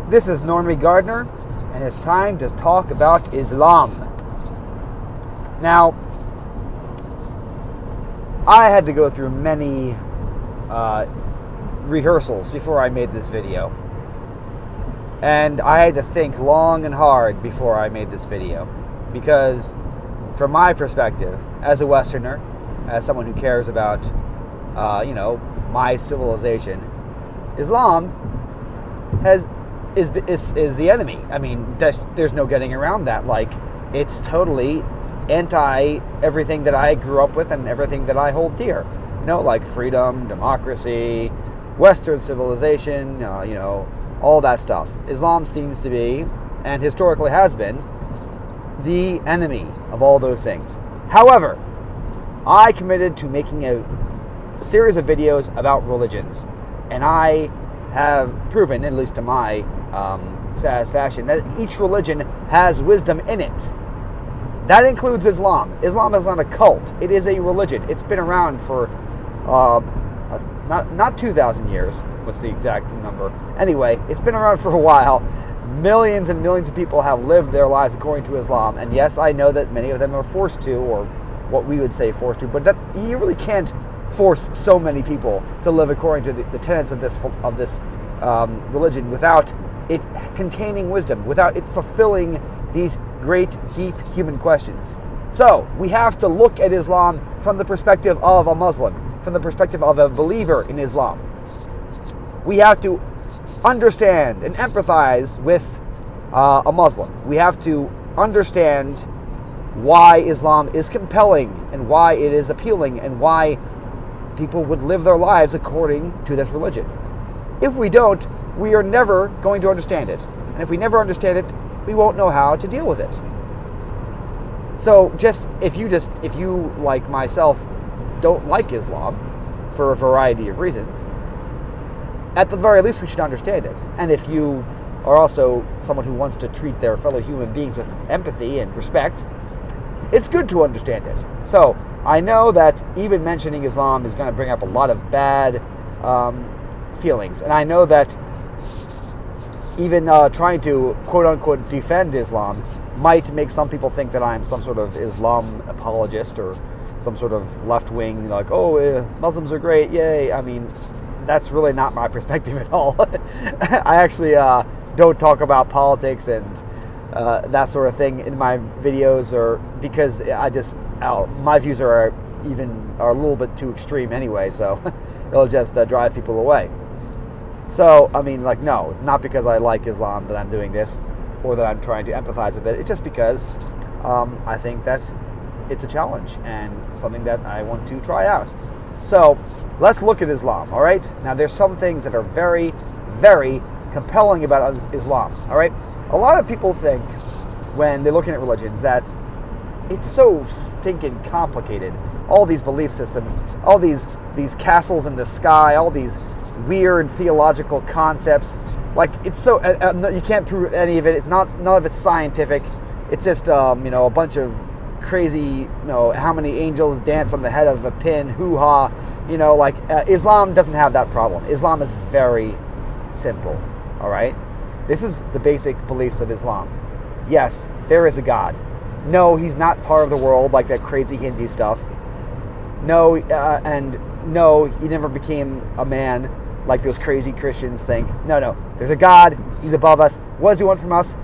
This is Normie Gardner, and it's time to talk about Islam. Now, I had to go through many rehearsals before I made this video. And I had to think long and hard before I made this video. Because, from my perspective, as a Westerner, as someone who cares about, my civilization, Islam is the enemy. I mean, there's no getting around that. Like, it's totally anti everything that I grew up with and everything that I hold dear. Like freedom, democracy, Western civilization, all that stuff. Islam seems to be, and historically has been, the enemy of all those things. However, I committed to making a series of videos about religions, and I have proven, at least to my satisfaction, that each religion has wisdom in it. That includes Islam. Islam is not a cult. It is a religion. It's been around for not 2,000 years. What's the exact number? Anyway, it's been around for a while. Millions and millions of people have lived their lives according to Islam. And yes, I know that many of them are forced to, or what we would say forced to, but that you really can't force so many people to live according to the tenets of this religion without it containing wisdom, without it fulfilling these great, deep human questions. So, we have to look at Islam from the perspective of a Muslim, from the perspective of a believer in Islam. We have to understand and empathize with a Muslim. We have to understand why Islam is compelling and why it is appealing and why people would live their lives according to this religion. If we don't, we are never going to understand it. And if we never understand it, we won't know how to deal with it. So if you like myself don't like Islam for a variety of reasons, at the very least we should understand it. And if you are also someone who wants to treat their fellow human beings with empathy and respect, it's good to understand it. So I know that even mentioning Islam is going to bring up a lot of bad feelings. And I know that even trying to quote-unquote defend Islam might make some people think that I'm some sort of Islam apologist or some sort of left-wing, like, Muslims are great, yay. I mean, that's really not my perspective at all. I actually don't talk about politics and that sort of thing in my videos, or because my views are a little bit too extreme anyway, so it'll just drive people away. So, I mean, no, it's not because I like Islam that I'm doing this or that I'm trying to empathize with it. It's just because I think that it's a challenge and something that I want to try out. So, let's look at Islam, all right? Now, there's some things that are very, very compelling about Islam, all right? A lot of people think when they're looking at religions that it's so stinking complicated. All these belief systems, all these castles in the sky, all these weird theological concepts. It's so you can't prove any of it. It's none of it's scientific. It's just a bunch of crazy, how many angels dance on the head of a pin, hoo-ha. Islam doesn't have that problem. Islam is very simple. All right, this is the basic beliefs of Islam. Yes, there is a God. No, he's not part of the world like that crazy Hindu stuff. No, and no, he never became a man like those crazy Christians think. No, there's a God. He's above us. What does he want from us?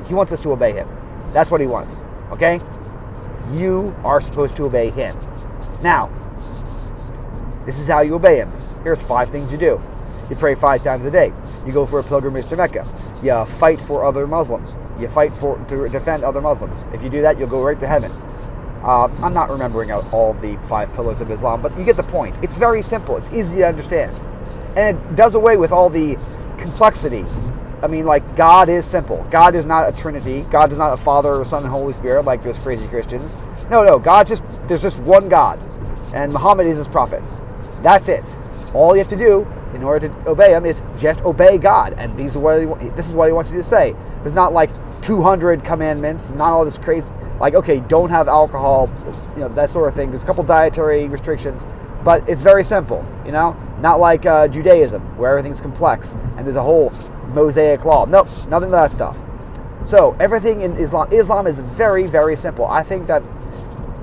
He wants us to obey him. That's what he wants. Okay? You are supposed to obey him. Now, this is how you obey him. Here's 5 things you do. You pray 5 times a day. You go for a pilgrimage to Mecca. You fight for other Muslims. You fight to defend other Muslims. If you do that, you'll go right to heaven. I'm not remembering out all the 5 pillars of Islam, but you get the point. It's very simple. It's easy to understand. And it does away with all the complexity. I mean, God is simple. God is not a Trinity. God is not a Father, Son, and Holy Spirit like those crazy Christians. No, there's just one God. And Muhammad is his prophet. That's it. All you have to do in order to obey him is just obey God. And this is what he wants you to say. There's not 200 commandments, not all this crazy, don't have alcohol, that sort of thing. There's a couple dietary restrictions, but it's very simple, Not like Judaism, where everything's complex and there's a whole Mosaic law. Nope, nothing of that stuff. So everything in Islam is very, very simple. I think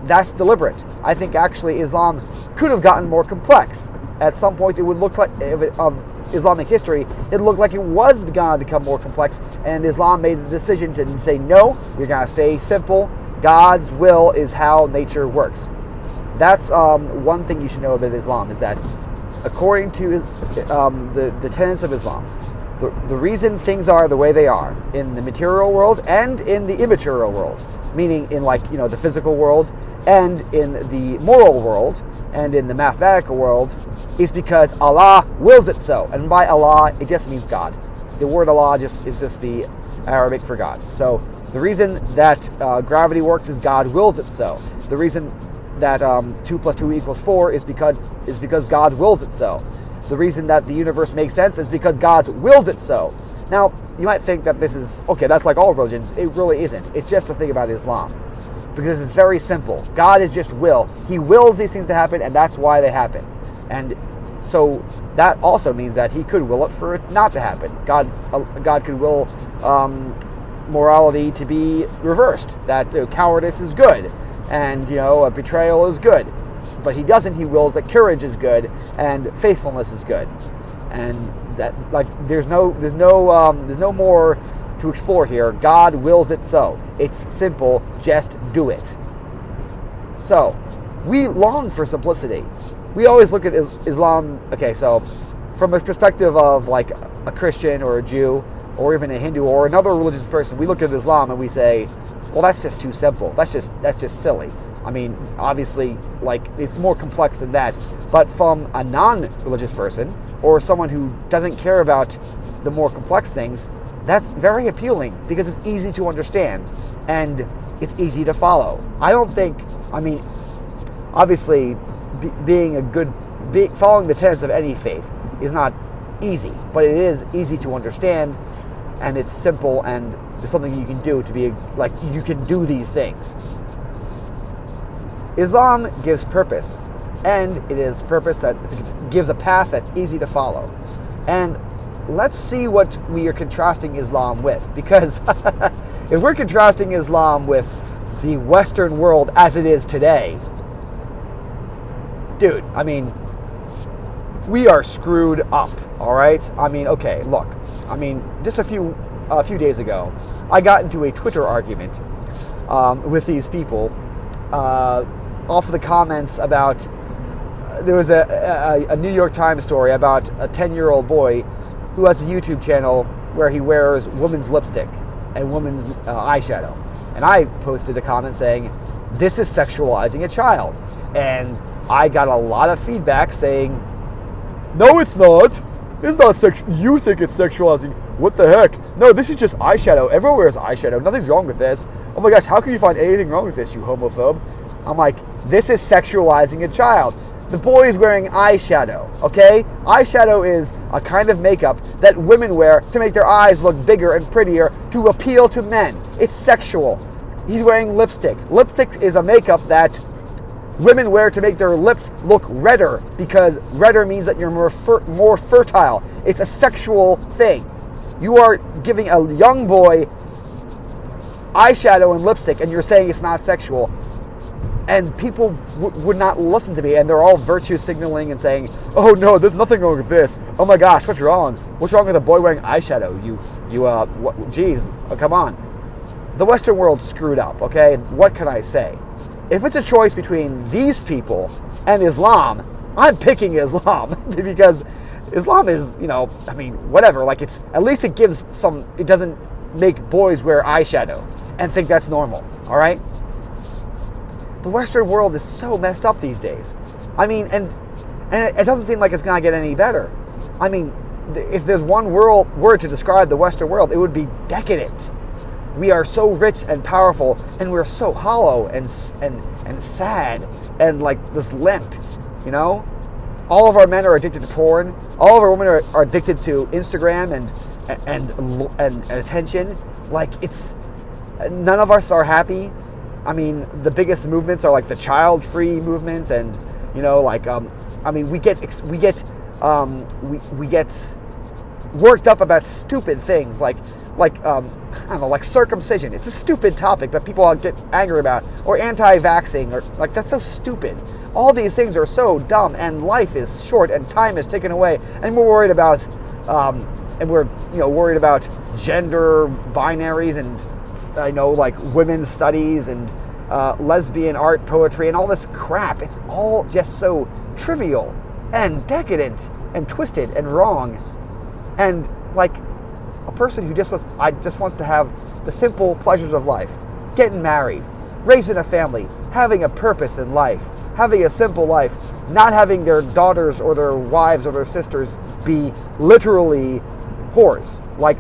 that's deliberate. I think actually Islam could have gotten more complex. At some point, it would look like, of Islamic history, it looked like it was going to become more complex, and Islam made the decision to say, no, you're going to stay simple. God's will is how nature works. That's one thing you should know about Islam, is that according to the tenets of Islam, the reason things are the way they are in the material world and in the immaterial world, meaning in the physical world and in the moral world and in the mathematical world, is because Allah wills it so. And by Allah, it just means God. The word Allah is just the Arabic for God. So the reason that gravity works is God wills it so. The reason that 2 + 2 = 4 is because God wills it so. The reason that the universe makes sense is because God wills it so. Now, you might think that this is, okay, that's like all religions. It really isn't. It's just the thing about Islam. Because it's very simple. God is just will. He wills these things to happen, and that's why they happen. And so that also means that he could will it for it not to happen. God could will morality to be reversed. That cowardice is good, and a betrayal is good. But he doesn't. He wills that courage is good and faithfulness is good, and that there's no more to explore here. God wills it so. It's simple. Just do it. So we long for simplicity. We always look at Islam. Okay, so from a perspective of like a Christian or a Jew or even a Hindu or another religious person, we look at Islam and we say, well, that's just too simple. That's just silly. I mean, obviously, it's more complex than that. But from a non-religious person or someone who doesn't care about the more complex things, that's very appealing because it's easy to understand and it's easy to follow. Obviously, following the tenets of any faith is not easy, but it is easy to understand, and it's simple, and it's something you can do to be you can do these things. Islam gives purpose, and it is purpose that gives a path that's easy to follow. And let's see what we are contrasting Islam with, because if we're contrasting Islam with the Western world as it is today, dude, we are screwed up, all right? Okay, look, just a few days ago, I got into a Twitter argument with these people off of the comments about, there was a New York Times story about a 10-year-old boy who has a YouTube channel where he wears women's lipstick and women's eyeshadow. And I posted a comment saying, this is sexualizing a child. And I got a lot of feedback saying, no, it's not. It's not you think it's sexualizing. What the heck? No, this is just eyeshadow. Everyone wears eyeshadow. Nothing's wrong with this. Oh my gosh, how can you find anything wrong with this, you homophobe? I'm like, this is sexualizing a child. The boy is wearing eyeshadow, okay? Eyeshadow is a kind of makeup that women wear to make their eyes look bigger and prettier to appeal to men. It's sexual. He's wearing lipstick. Lipstick is a makeup that women wear to make their lips look redder, because redder means that you're more fertile. It's a sexual thing. You are giving a young boy eyeshadow and lipstick, and you're saying it's not sexual. And people would not listen to me, and they're all virtue signaling and saying, "Oh no, there's nothing wrong with this. Oh my gosh, what's wrong? What's wrong with a boy wearing eyeshadow? Geez, come on." The Western world's screwed up. Okay, what can I say? If it's a choice between these people and Islam, I'm picking Islam because Islam is, whatever. At least it gives some. It doesn't make boys wear eyeshadow and think that's normal. All right. The Western world is so messed up these days. And it doesn't seem like it's going to get any better. If there's one word to describe the Western world, it would be decadent. We are so rich and powerful, and we're so hollow and sad and like this limp, All of our men are addicted to porn. All of our women are addicted to Instagram and attention. None of us are happy. The biggest movements are like the child-free movement, and we get we get worked up about stupid things like I don't know, like circumcision. It's a stupid topic, but people get angry about, or anti-vaxxing, or like, that's so stupid. All these things are so dumb, and life is short, and time is taken away, and we're worried about, worried about gender binaries, and I know, like, women's studies, and lesbian art, poetry, and all this crap. It's all just so trivial and decadent and twisted and wrong, and like, a person who just wants to have the simple pleasures of life, getting married, raising a family, having a purpose in life, having a simple life, not having their daughters or their wives or their sisters be literally whores, like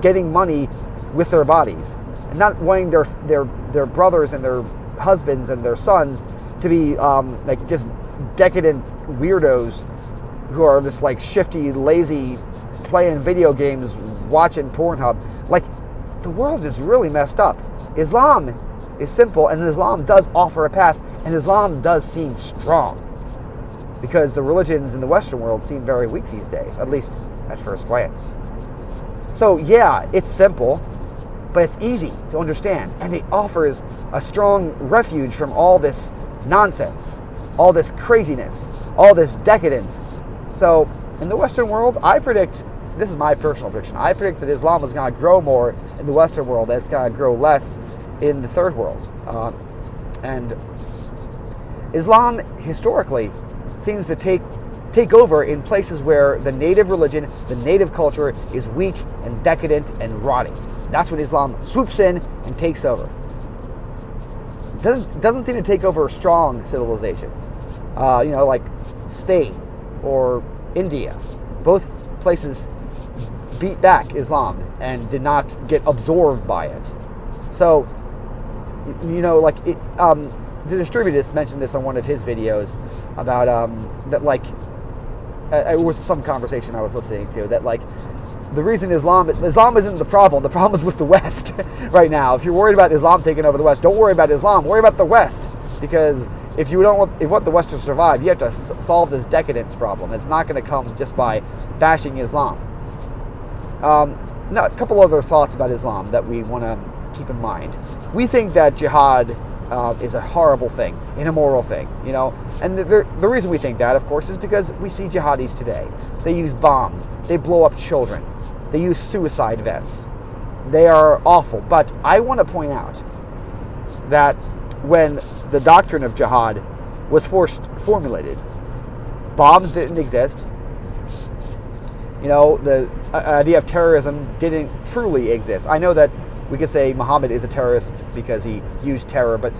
getting money with their bodies, and not wanting their brothers and their husbands and their sons to be like just decadent weirdos who are just like shifty, lazy, playing video games, watching Pornhub. Like, the world is really messed up. Islam is simple, and Islam does offer a path, and Islam does seem strong, because the religions in the Western world seem very weak these days, at least at first glance. So yeah, it's simple, but it's easy to understand, and it offers a strong refuge from all this nonsense, all this craziness, all this decadence. So in the Western world, I predict, this is my personal prediction, I predict that Islam is going to grow more in the Western world, and it's going to grow less in the third world. And Islam historically seems to take over in places where the native religion, the native culture is weak and decadent and rotting. That's when Islam swoops in and takes over. Doesn't seem to take over strong civilizations, like Spain or India. Both places beat back Islam and did not get absorbed by it. So, the distributist mentioned this on one of his videos about that, like, it was some conversation I was listening to, that like the reason Islam isn't the problem is with the West right now. If you're worried about Islam taking over the West, don't worry about Islam, worry about the West, because if you want the West to survive, you have to solve this decadence problem. It's not going to come just by bashing Islam. Now, a couple other thoughts about Islam that we want to keep in mind. We think that jihad is a horrible thing, an immoral thing, and the reason we think that, of course, is because we see jihadis today. They use bombs, they blow up children, they use suicide vests. They are awful. But I want to point out that when the doctrine of jihad was formulated, bombs didn't exist. The idea of terrorism didn't truly exist. I know that we could say Muhammad is a terrorist because he used terror, but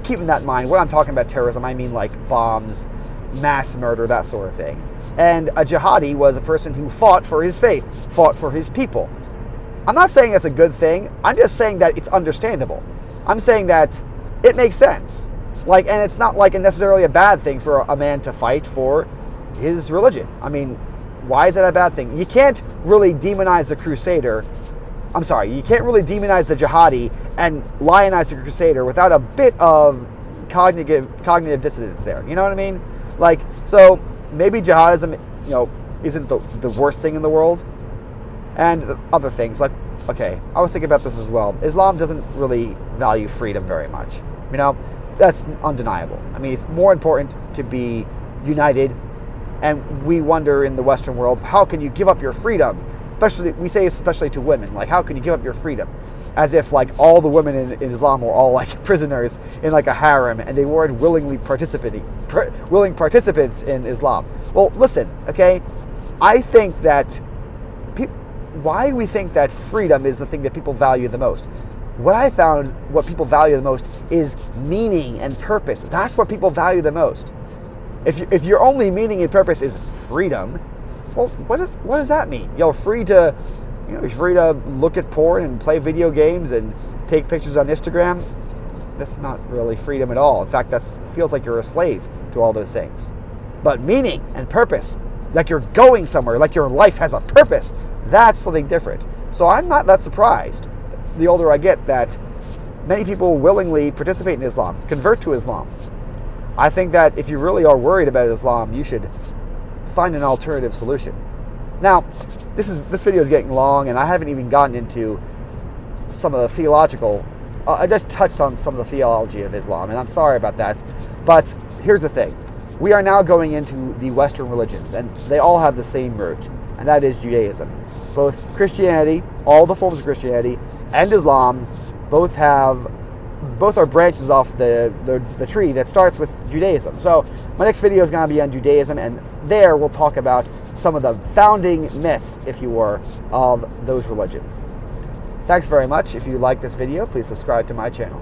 keeping that in mind, when I'm talking about terrorism, I mean like bombs, mass murder, that sort of thing. And a jihadi was a person who fought for his faith, fought for his people. I'm not saying that's a good thing. I'm just saying that it's understandable. I'm saying that it makes sense. And it's not like necessarily a bad thing for a man to fight for his religion. I mean, why is that a bad thing? You can't really demonize the crusader. You can't really demonize the jihadi and lionize the crusader without a bit of cognitive dissonance there. You know what I mean? So maybe jihadism, isn't the worst thing in the world. And other things, I was thinking about this as well. Islam doesn't really value freedom very much. That's undeniable. I mean, it's more important to be united. And we wonder in the Western world, how can you give up your freedom? Especially to women, how can you give up your freedom? As if all the women in Islam were all prisoners in a harem, and they weren't willing participants in Islam. Well, listen, okay, I think that why we think that freedom is the thing that people value the most. What I found, what people value the most is meaning and purpose. That's what people value the most. If your only meaning and purpose is freedom, well, what does that mean? You're free to look at porn and play video games and take pictures on Instagram. That's not really freedom at all. In fact, that feels like you're a slave to all those things. But meaning and purpose, like you're going somewhere, like your life has a purpose, that's something different. So I'm not that surprised, the older I get, that many people willingly participate in Islam, convert to Islam. I think that if you really are worried about Islam, you should find an alternative solution. Now, this video is getting long, and I haven't even gotten into some of the theological. I just touched on some of the theology of Islam, and I'm sorry about that. But here's the thing. We are now going into the Western religions, and they all have the same root, and that is Judaism. Both Christianity, all the forms of Christianity, and Islam both are branches off the tree that starts with Judaism. So my next video is going to be on Judaism, and there we'll talk about some of the founding myths, if you were, of those religions. Thanks very much. If you like this video, please subscribe to my channel.